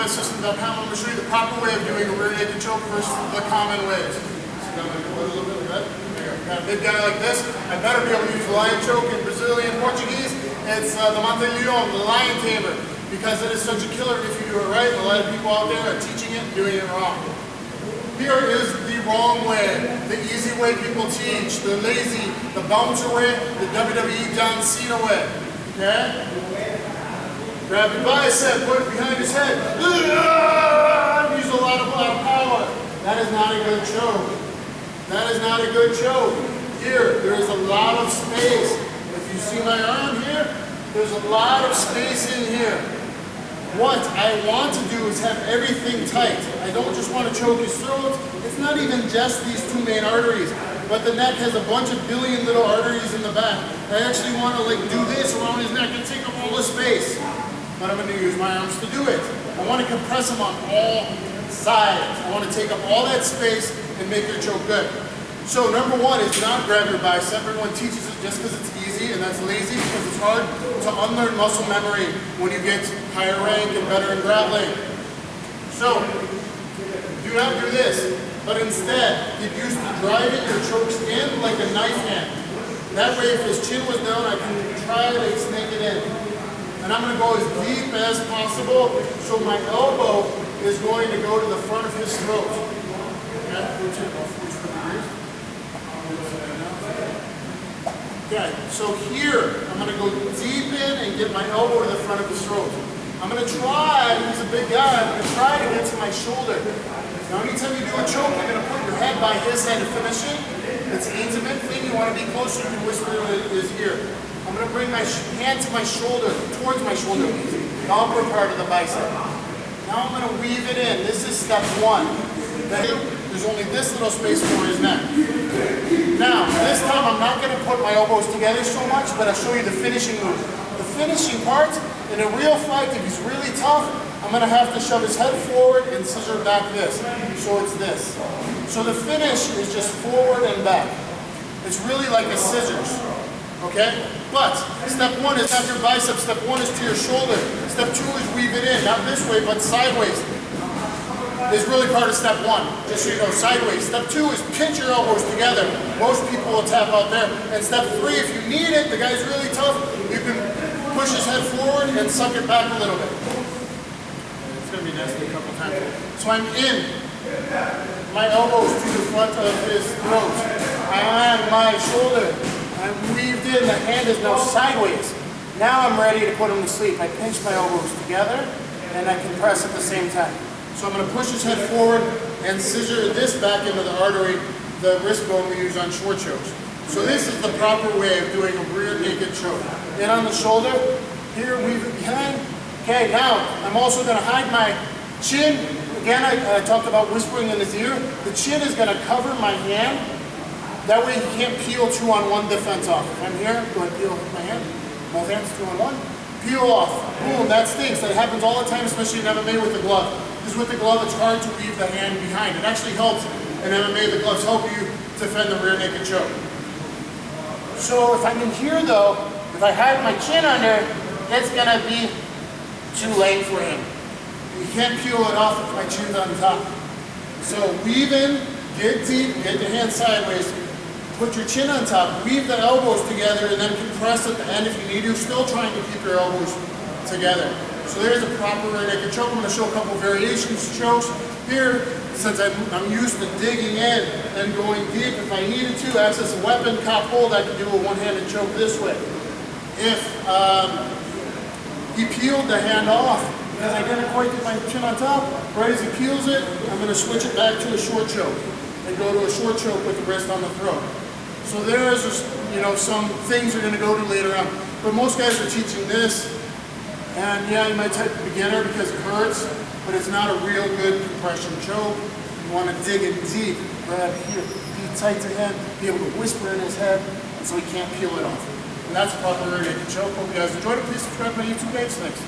Systema.com. I'm going to show you the proper way of doing a rear naked choke versus the common ways. So I'm going to go a little bit like that. Got a big guy like this. I better be able to use lion choke in Brazilian Portuguese. It's the Monte Leon, the lion tamer, because it is such a killer if you do it right. A lot of people out there are teaching it and doing it wrong. Here is the wrong way, the easy way people teach, the lazy, the bouncer way, the WWE John Cena way. Okay? Grab your bicep, put it behind his head. Use a lot of power. That is not a good choke. That is not a good choke. Here, there is a lot of space. If you see my arm here, there's a lot of space in here. What I want to do is have everything tight. I don't just want to choke his throat. It's not even just these two main arteries, but the neck has a bunch of billion little arteries in the back. I actually want to like do this around his neck and take up all the space. But I'm going to use my arms to do it. I want to compress them on all sides. I want to take up all that space and make your choke good. So number one is not grab your bicep. Everyone teaches it just because it's easy, and that's lazy because it's hard to unlearn muscle memory when you get higher rank and better in grappling. So do not do this, but instead get used to driving your chokes in like a knife hand. That way if his chin was down, I can try to snake it in. And I'm going to go as deep as possible, so my elbow is going to go to the front of his throat. Okay, so here, I'm going to go deep in and get my elbow to the front of his throat. I'm going to try, he's a big guy, I'm going to try to get to my shoulder. Now anytime you do a choke, you're going to put your head by his head to finish it. It's an intimate thing, you want to be closer, you can whisper in his ear. I'm going to bring my hand to my shoulder, towards my shoulder, the upper part of the bicep. Now I'm going to weave it in. This is step one. There's only this little space for his neck. Now, this time I'm not going to put my elbows together so much, but I'll show you the finishing move. The finishing part, in a real fight, if he's really tough, I'm going to have to shove his head forward and scissor back this. So it's this. So the finish is just forward and back. It's really like a scissors. Okay? But step one is not your bicep. Step one is to your shoulder. Step two is weave it in. Not this way, but sideways. Is really part of step one. Just so you know, sideways. Step two is pinch your elbows together. Most people will tap out there. And step three, if you need it, the guy's really tough, you can push his head forward and suck it back a little bit. It's going to be nasty a couple times. So I'm in. My elbows to the front of his throat. I'm on my shoulder. I'm weaved in, the hand is now sideways. Now I'm ready to put him to sleep. I pinch my elbows together and I compress at the same time. So I'm going to push his head forward and scissor this back into the artery, the wrist bone we use on short chokes. So this is the proper way of doing a rear naked choke. In on the shoulder, here weave it behind. Okay, now I'm also going to hide my chin. Again, I talked about whispering in his ear. The chin is going to cover my hand. That way he can't peel 2-on-1 defense off. If I'm here, go ahead and peel my hand. Both hands, 2-on-1. Peel off. Boom, that stinks. That happens all the time, especially in MMA with the glove. Because with the glove, it's hard to leave the hand behind. It actually helps in MMA. The gloves help you defend the rear naked choke. So if I'm in here though, if I hide my chin under, it's going to be too late for him. You can't peel it off if my chin's on top. So weave in, get deep, get the hand sideways. Put your chin on top, weave the elbows together, and then compress at the end if you need to, still trying to keep your elbows together. So there's a proper rear naked choke. I'm going to show a couple variations of chokes. Here, since I'm used to digging in and going deep, if I needed to access a weapon, cop hold, I could do a one-handed choke this way. If he peeled the hand off, because I didn't quite get my chin on top, right as he peels it, I'm going to switch it back to a short choke and go to a short choke with the wrist on the throat. So there is, some things you're going to go to later on. But most guys are teaching this, and yeah, you might type beginner because it hurts, but it's not a real good compression choke. You want to dig in deep, grab here, be tight to him, be able to whisper in his head, so he can't peel it off. And that's a proper rear naked choke. Hope you guys enjoyed it. Please subscribe to my YouTube page. Thanks.